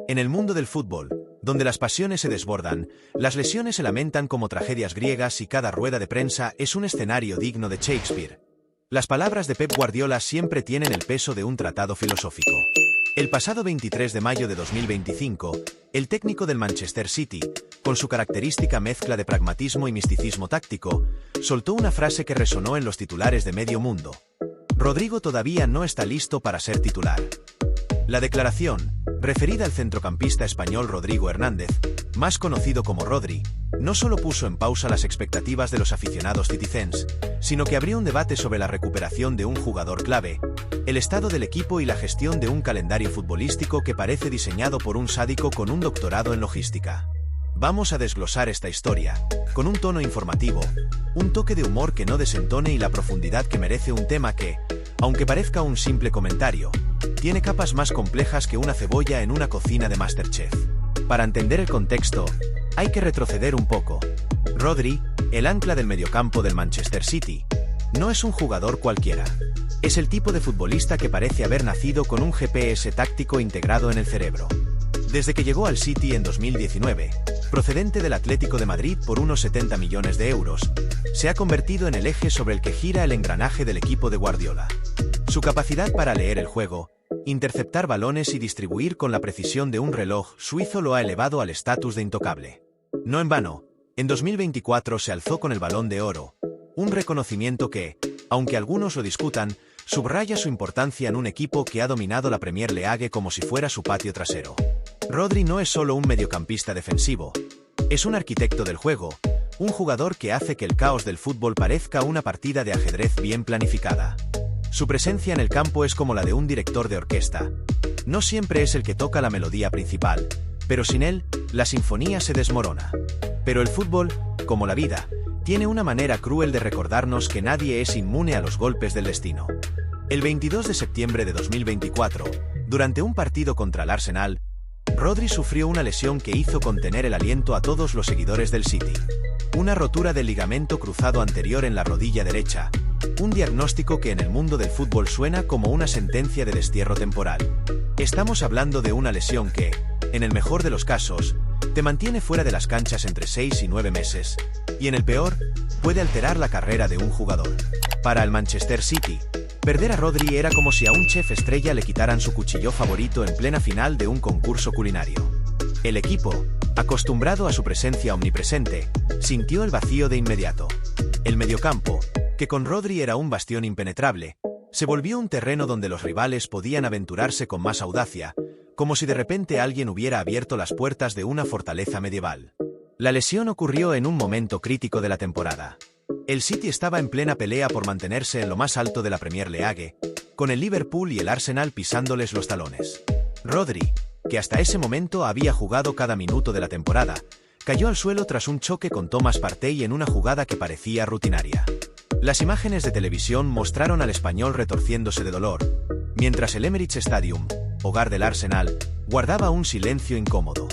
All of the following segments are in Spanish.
En el mundo del fútbol, donde las pasiones se desbordan, las lesiones se lamentan como tragedias griegas y cada rueda de prensa es un escenario digno de Shakespeare. Las palabras de Pep Guardiola siempre tienen el peso de un tratado filosófico. El pasado 23 de mayo de 2025, el técnico del Manchester City, con su característica mezcla de pragmatismo y misticismo táctico, soltó una frase que resonó en los titulares de medio mundo. Rodrigo todavía no está listo para ser titular. La declaración, referida al centrocampista español Rodrigo Hernández, más conocido como Rodri, no solo puso en pausa las expectativas de los aficionados citizens, sino que abrió un debate sobre la recuperación de un jugador clave, el estado del equipo y la gestión de un calendario futbolístico que parece diseñado por un sádico con un doctorado en logística. Vamos a desglosar esta historia, con un tono informativo, un toque de humor que no desentone y la profundidad que merece un tema que, aunque parezca un simple comentario, tiene capas más complejas que una cebolla en una cocina de MasterChef. Para entender el contexto, hay que retroceder un poco. Rodri, el ancla del mediocampo del Manchester City, no es un jugador cualquiera. Es el tipo de futbolista que parece haber nacido con un GPS táctico integrado en el cerebro. Desde que llegó al City en 2019, procedente del Atlético de Madrid por unos 70 millones de euros, se ha convertido en el eje sobre el que gira el engranaje del equipo de Guardiola. Su capacidad para leer el juego, interceptar balones y distribuir con la precisión de un reloj suizo lo ha elevado al estatus de intocable. No en vano, en 2024 se alzó con el Balón de Oro, un reconocimiento que, aunque algunos lo discutan, subraya su importancia en un equipo que ha dominado la Premier League como si fuera su patio trasero. Rodri no es solo un mediocampista defensivo, es un arquitecto del juego, un jugador que hace que el caos del fútbol parezca una partida de ajedrez bien planificada. Su presencia en el campo es como la de un director de orquesta. No siempre es el que toca la melodía principal, pero sin él, la sinfonía se desmorona. Pero el fútbol, como la vida, tiene una manera cruel de recordarnos que nadie es inmune a los golpes del destino. El 22 de septiembre de 2024, durante un partido contra el Arsenal, Rodri sufrió una lesión que hizo contener el aliento a todos los seguidores del City. Una rotura del ligamento cruzado anterior en la rodilla derecha, un diagnóstico que en el mundo del fútbol suena como una sentencia de destierro temporal. Estamos hablando de una lesión que, en el mejor de los casos, te mantiene fuera de las canchas entre 6 y 9 meses, y en el peor, puede alterar la carrera de un jugador. Para el Manchester City, perder a Rodri era como si a un chef estrella le quitaran su cuchillo favorito en plena final de un concurso culinario. El equipo, acostumbrado a su presencia omnipresente, sintió el vacío de inmediato. El mediocampo, que con Rodri era un bastión impenetrable, se volvió un terreno donde los rivales podían aventurarse con más audacia, como si de repente alguien hubiera abierto las puertas de una fortaleza medieval. La lesión ocurrió en un momento crítico de la temporada. El City estaba en plena pelea por mantenerse en lo más alto de la Premier League, con el Liverpool y el Arsenal pisándoles los talones. Rodri, que hasta ese momento había jugado cada minuto de la temporada, cayó al suelo tras un choque con Thomas Partey en una jugada que parecía rutinaria. Las imágenes de televisión mostraron al español retorciéndose de dolor, mientras el Emirates Stadium, hogar del Arsenal, guardaba un silencio incómodo.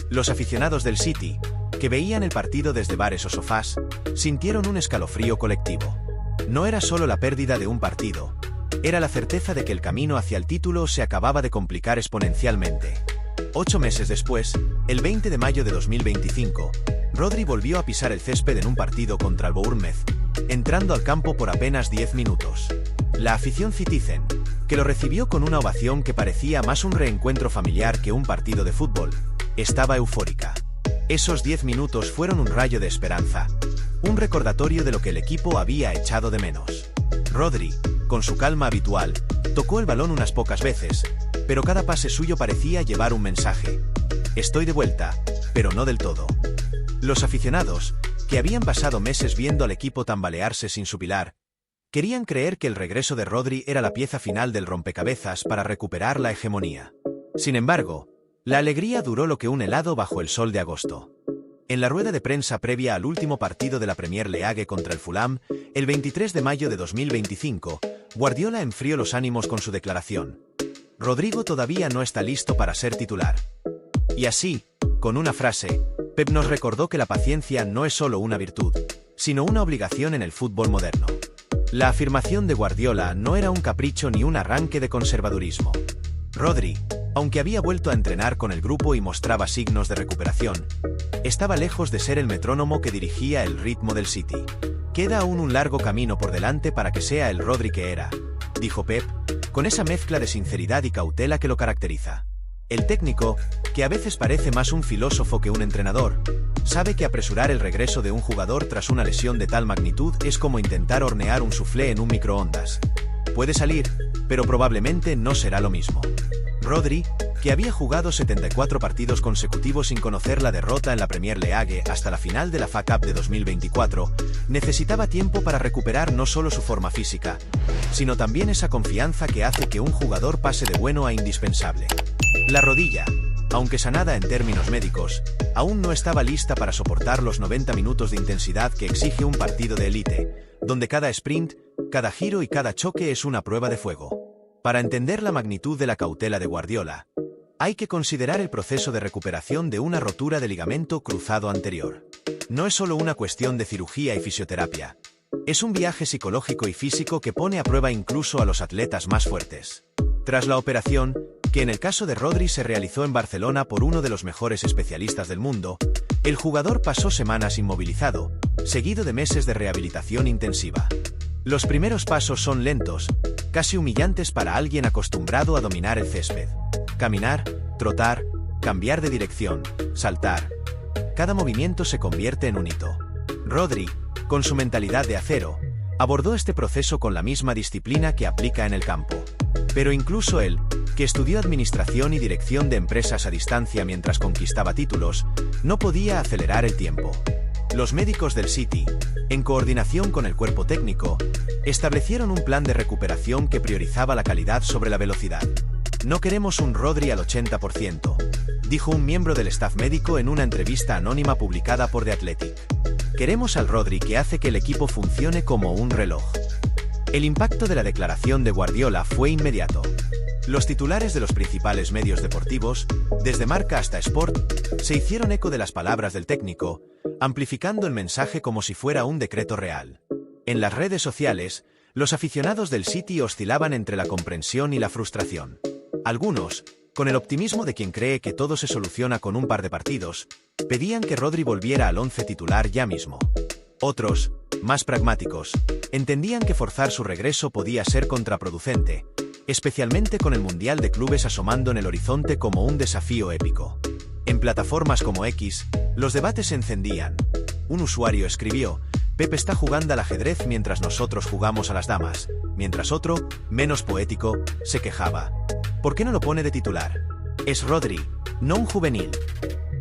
Los aficionados del City, que veían el partido desde bares o sofás, sintieron un escalofrío colectivo. No era solo la pérdida de un partido, era la certeza de que el camino hacia el título se acababa de complicar exponencialmente. 8 meses después, el 20 de mayo de 2025, Rodri volvió a pisar el césped en un partido contra el Bournemouth, entrando al campo por apenas 10 minutos. La afición citizen, que lo recibió con una ovación que parecía más un reencuentro familiar que un partido de fútbol, estaba eufórica. Esos 10 minutos fueron un rayo de esperanza, un recordatorio de lo que el equipo había echado de menos. Rodri, con su calma habitual, tocó el balón unas pocas veces, pero cada pase suyo parecía llevar un mensaje. Estoy de vuelta, pero no del todo. Los aficionados, que habían pasado meses viendo al equipo tambalearse sin su pilar, querían creer que el regreso de Rodri era la pieza final del rompecabezas para recuperar la hegemonía. Sin embargo, la alegría duró lo que un helado bajo el sol de agosto. En la rueda de prensa previa al último partido de la Premier League contra el Fulham, el 23 de mayo de 2025, Guardiola enfrió los ánimos con su declaración. Rodrigo todavía no está listo para ser titular. Y así, con una frase, Pep nos recordó que la paciencia no es solo una virtud, sino una obligación en el fútbol moderno. La afirmación de Guardiola no era un capricho ni un arranque de conservadurismo. Rodri, Aunque había vuelto a entrenar con el grupo y mostraba signos de recuperación, estaba lejos de ser el metrónomo que dirigía el ritmo del City. Queda aún un largo camino por delante para que sea el Rodri que era, dijo Pep, con esa mezcla de sinceridad y cautela que lo caracteriza. El técnico, que a veces parece más un filósofo que un entrenador, sabe que apresurar el regreso de un jugador tras una lesión de tal magnitud es como intentar hornear un soufflé en un microondas. Puede salir, pero probablemente no será lo mismo. Rodri, que había jugado 74 partidos consecutivos sin conocer la derrota en la Premier League hasta la final de la FA Cup de 2024, necesitaba tiempo para recuperar no solo su forma física, sino también esa confianza que hace que un jugador pase de bueno a indispensable. La rodilla, aunque sanada en términos médicos, aún no estaba lista para soportar los 90 minutos de intensidad que exige un partido de élite, donde cada sprint, cada giro y cada choque es una prueba de fuego. Para entender la magnitud de la cautela de Guardiola, hay que considerar el proceso de recuperación de una rotura de ligamento cruzado anterior. No es solo una cuestión de cirugía y fisioterapia. Es un viaje psicológico y físico que pone a prueba incluso a los atletas más fuertes. Tras la operación, que en el caso de Rodri se realizó en Barcelona por uno de los mejores especialistas del mundo, el jugador pasó semanas inmovilizado, seguido de meses de rehabilitación intensiva. Los primeros pasos son lentos, casi humillantes para alguien acostumbrado a dominar el césped. Caminar, trotar, cambiar de dirección, saltar. Cada movimiento se convierte en un hito. Rodri, con su mentalidad de acero, abordó este proceso con la misma disciplina que aplica en el campo. Pero incluso él, que estudió administración y dirección de empresas a distancia mientras conquistaba títulos, no podía acelerar el tiempo. Los médicos del City, en coordinación con el cuerpo técnico, establecieron un plan de recuperación que priorizaba la calidad sobre la velocidad. No queremos un Rodri al 80%, dijo un miembro del staff médico en una entrevista anónima publicada por The Athletic. Queremos al Rodri que hace que el equipo funcione como un reloj. El impacto de la declaración de Guardiola fue inmediato. Los titulares de los principales medios deportivos, desde Marca hasta Sport, se hicieron eco de las palabras del técnico, amplificando el mensaje como si fuera un decreto real. En las redes sociales, los aficionados del City oscilaban entre la comprensión y la frustración. Algunos, con el optimismo de quien cree que todo se soluciona con un par de partidos, pedían que Rodri volviera al once titular ya mismo. Otros, más pragmáticos, entendían que forzar su regreso podía ser contraproducente, especialmente con el Mundial de Clubes asomando en el horizonte como un desafío épico. En plataformas como X, los debates se encendían. Un usuario escribió: Pep está jugando al ajedrez mientras nosotros jugamos a las damas, mientras otro, menos poético, se quejaba: ¿por qué no lo pone de titular? Es Rodri, no un juvenil.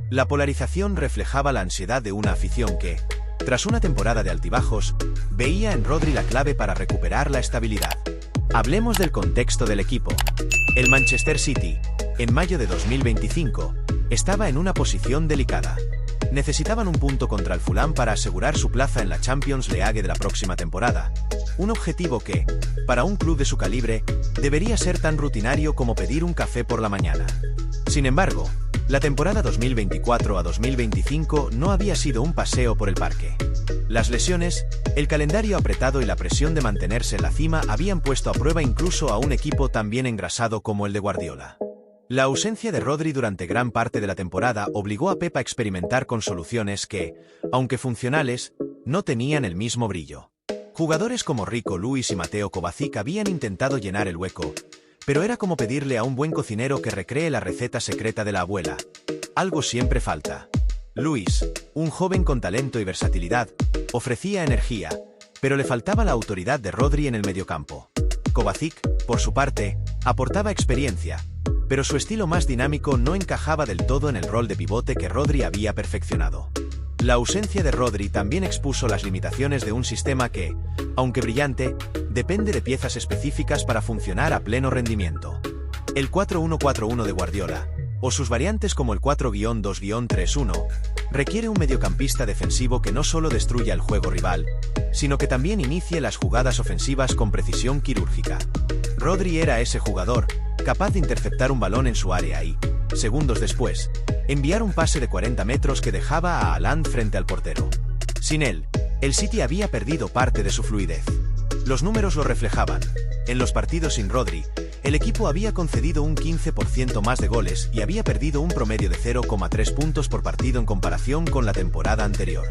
La polarización reflejaba la ansiedad de una afición que, tras una temporada de altibajos, veía en Rodri la clave para recuperar la estabilidad. Hablemos del contexto del equipo. El Manchester City, en mayo de 2025, estaba en una posición delicada. Necesitaban un punto contra el Fulham para asegurar su plaza en la Champions League de la próxima temporada, un objetivo que, para un club de su calibre, debería ser tan rutinario como pedir un café por la mañana. Sin embargo, la temporada 2024 a 2025 no había sido un paseo por el parque. Las lesiones, el calendario apretado y la presión de mantenerse en la cima habían puesto a prueba incluso a un equipo tan bien engrasado como el de Guardiola. La ausencia de Rodri durante gran parte de la temporada obligó a Pep a experimentar con soluciones que, aunque funcionales, no tenían el mismo brillo. Jugadores como Rico Lewis y Mateo Kovacic habían intentado llenar el hueco, pero era como pedirle a un buen cocinero que recree la receta secreta de la abuela. Algo siempre falta. Lewis, un joven con talento y versatilidad, ofrecía energía, pero le faltaba la autoridad de Rodri en el mediocampo. Kovacic, por su parte, aportaba experiencia, pero su estilo más dinámico no encajaba del todo en el rol de pivote que Rodri había perfeccionado. La ausencia de Rodri también expuso las limitaciones de un sistema que, aunque brillante, depende de piezas específicas para funcionar a pleno rendimiento. El 4-1-4-1 de Guardiola, o sus variantes como el 4-2-3-1, requiere un mediocampista defensivo que no solo destruya el juego rival, sino que también inicie las jugadas ofensivas con precisión quirúrgica. Rodri era ese jugador, capaz de interceptar un balón en su área y, segundos después, enviar un pase de 40 metros que dejaba a Haaland frente al portero. Sin él, el City había perdido parte de su fluidez. Los números lo reflejaban. En los partidos sin Rodri, El equipo había concedido un 15% más de goles y había perdido un promedio de 0,3 puntos por partido en comparación con la temporada anterior.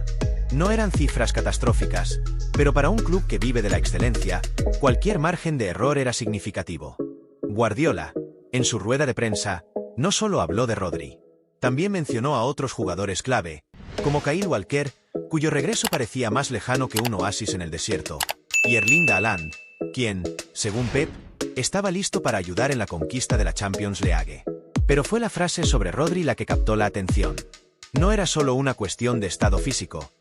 No eran cifras catastróficas, pero para un club que vive de la excelencia, cualquier margen de error era significativo. Guardiola, en su rueda de prensa, no solo habló de Rodri. También mencionó a otros jugadores clave, como Kyle Walker, cuyo regreso parecía más lejano que un oasis en el desierto, y Erling Haaland, quien, según Pep, estaba listo para ayudar en la conquista de la Champions League. Pero fue la frase sobre Rodri la que captó la atención. No era solo una cuestión de estado físico,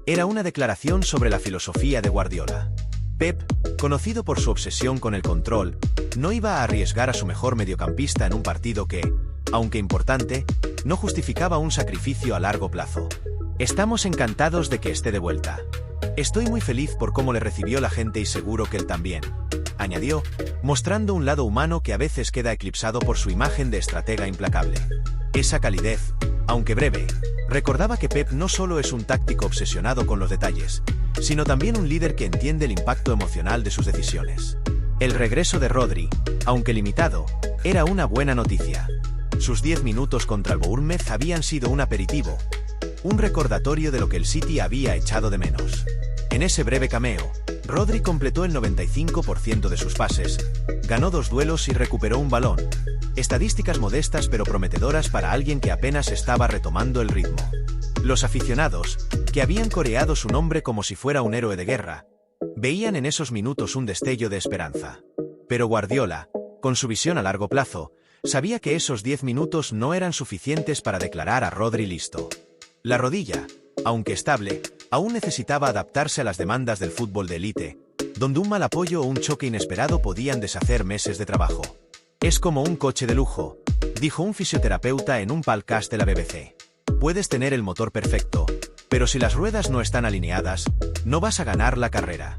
era una declaración sobre la filosofía de Guardiola. Pep, conocido por su obsesión con el control, no iba a arriesgar a su mejor mediocampista en un partido que, aunque importante, no justificaba un sacrificio a largo plazo. Estamos encantados de que esté de vuelta. Estoy muy feliz por cómo le recibió la gente y seguro que él también, añadió, mostrando un lado humano que a veces queda eclipsado por su imagen de estratega implacable. Esa calidez, aunque breve, recordaba que Pep no solo es un táctico obsesionado con los detalles, sino también un líder que entiende el impacto emocional de sus decisiones. El regreso de Rodri, aunque limitado, era una buena noticia. Sus 10 minutos contra el Bournemouth habían sido un aperitivo, un recordatorio de lo que el City había echado de menos. En ese breve cameo, Rodri completó el 95% de sus pases, ganó 2 duelos y recuperó un balón. Estadísticas modestas pero prometedoras para alguien que apenas estaba retomando el ritmo. Los aficionados, que habían coreado su nombre como si fuera un héroe de guerra, veían en esos minutos un destello de esperanza. Pero Guardiola, con su visión a largo plazo, sabía que esos 10 minutos no eran suficientes para declarar a Rodri listo. La rodilla, aunque estable, aún necesitaba adaptarse a las demandas del fútbol de élite, donde un mal apoyo o un choque inesperado podían deshacer meses de trabajo. Es como un coche de lujo, dijo un fisioterapeuta en un podcast de la BBC. Puedes tener el motor perfecto, pero si las ruedas no están alineadas, no vas a ganar la carrera.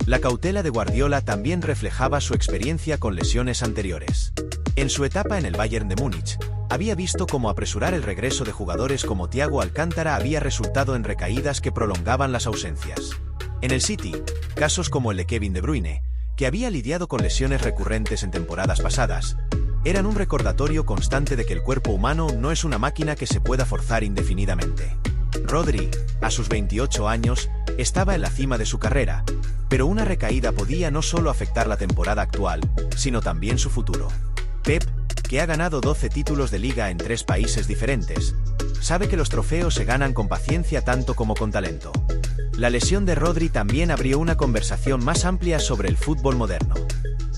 La cautela de Guardiola también reflejaba su experiencia con lesiones anteriores. En su etapa en el Bayern de Múnich, había visto cómo apresurar el regreso de jugadores como Thiago Alcántara había resultado en recaídas que prolongaban las ausencias. En el City, casos como el de Kevin De Bruyne, que había lidiado con lesiones recurrentes en temporadas pasadas, eran un recordatorio constante de que el cuerpo humano no es una máquina que se pueda forzar indefinidamente. Rodri, a sus 28 años, estaba en la cima de su carrera, pero una recaída podía no solo afectar la temporada actual, sino también su futuro. Pep, que ha ganado 12 títulos de liga en 3 países diferentes, sabe que los trofeos se ganan con paciencia tanto como con talento. La lesión de Rodri también abrió una conversación más amplia sobre el fútbol moderno.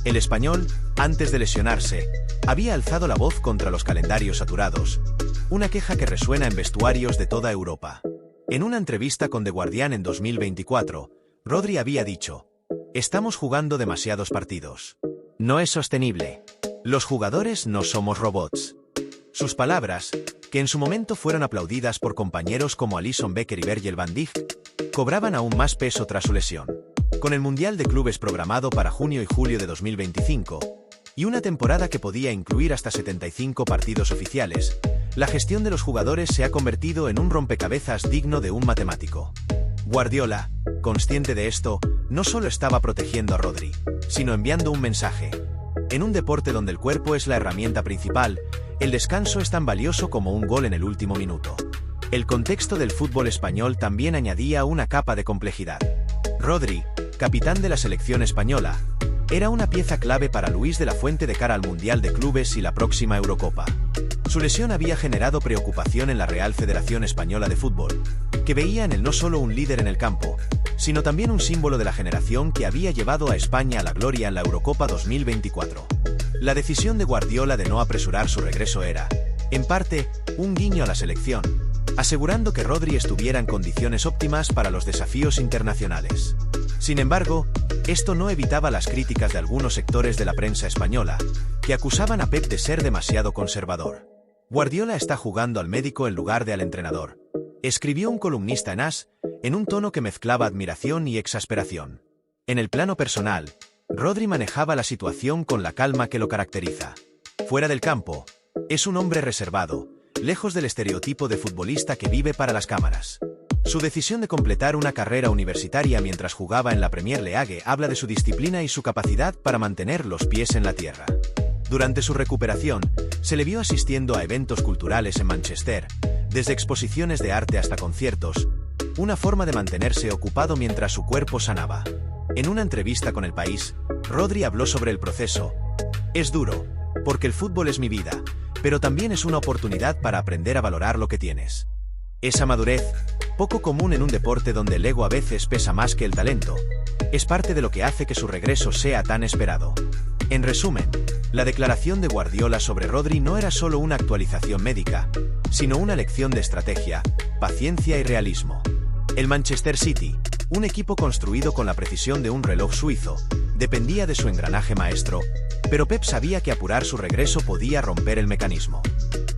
El español, antes de lesionarse, había alzado la voz contra los calendarios saturados, una queja que resuena en vestuarios de toda Europa. En una entrevista con The Guardian en 2024, Rodri había dicho: "Estamos jugando demasiados partidos. No es sostenible. Los jugadores no somos robots". Sus palabras, que en su momento fueron aplaudidas por compañeros como Alisson Becker y Virgil van Dijk, cobraban aún más peso tras su lesión. Con el Mundial de Clubes programado para junio y julio de 2025, y una temporada que podía incluir hasta 75 partidos oficiales, la gestión de los jugadores se ha convertido en un rompecabezas digno de un matemático. Guardiola, consciente de esto, no solo estaba protegiendo a Rodri, sino enviando un mensaje. En un deporte donde el cuerpo es la herramienta principal, el descanso es tan valioso como un gol en el último minuto. El contexto del fútbol español también añadía una capa de complejidad. Rodri, capitán de la selección española, era una pieza clave para Luis de la Fuente de cara al Mundial de Clubes y la próxima Eurocopa. Su lesión había generado preocupación en la Real Federación Española de Fútbol, que veía en él no solo un líder en el campo, sino también un símbolo de la generación que había llevado a España a la gloria en la Eurocopa 2024. La decisión de Guardiola de no apresurar su regreso era, en parte, un guiño a la selección, asegurando que Rodri estuviera en condiciones óptimas para los desafíos internacionales. Sin embargo, esto no evitaba las críticas de algunos sectores de la prensa española, que acusaban a Pep de ser demasiado conservador. Guardiola está jugando al médico en lugar de al entrenador, escribió un columnista en AS, en un tono que mezclaba admiración y exasperación. En el plano personal, Rodri manejaba la situación con la calma que lo caracteriza. Fuera del campo, es un hombre reservado, lejos del estereotipo de futbolista que vive para las cámaras. Su decisión de completar una carrera universitaria mientras jugaba en la Premier League habla de su disciplina y su capacidad para mantener los pies en la tierra. Durante su recuperación, se le vio asistiendo a eventos culturales en Manchester, desde exposiciones de arte hasta conciertos, una forma de mantenerse ocupado mientras su cuerpo sanaba. En una entrevista con El País, Rodri habló sobre el proceso. Es duro, porque el fútbol es mi vida, pero también es una oportunidad para aprender a valorar lo que tienes. Esa madurez, poco común en un deporte donde el ego a veces pesa más que el talento, es parte de lo que hace que su regreso sea tan esperado. En resumen, la declaración de Guardiola sobre Rodri no era solo una actualización médica, sino una lección de estrategia, paciencia y realismo. El Manchester City, un equipo construido con la precisión de un reloj suizo, dependía de su engranaje maestro, pero Pep sabía que apurar su regreso podía romper el mecanismo.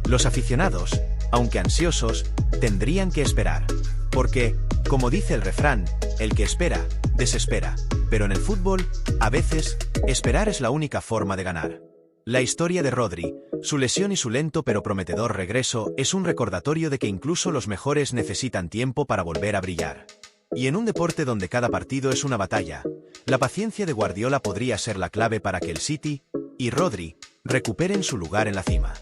Los aficionados, aunque ansiosos, tendrían que esperar. Porque, como dice el refrán, el que espera, desespera. Pero en el fútbol, a veces, esperar es la única forma de ganar. La historia de Rodri, su lesión y su lento pero prometedor regreso es un recordatorio de que incluso los mejores necesitan tiempo para volver a brillar. Y en un deporte donde cada partido es una batalla, la paciencia de Guardiola podría ser la clave para que el City y Rodri recuperen su lugar en la cima.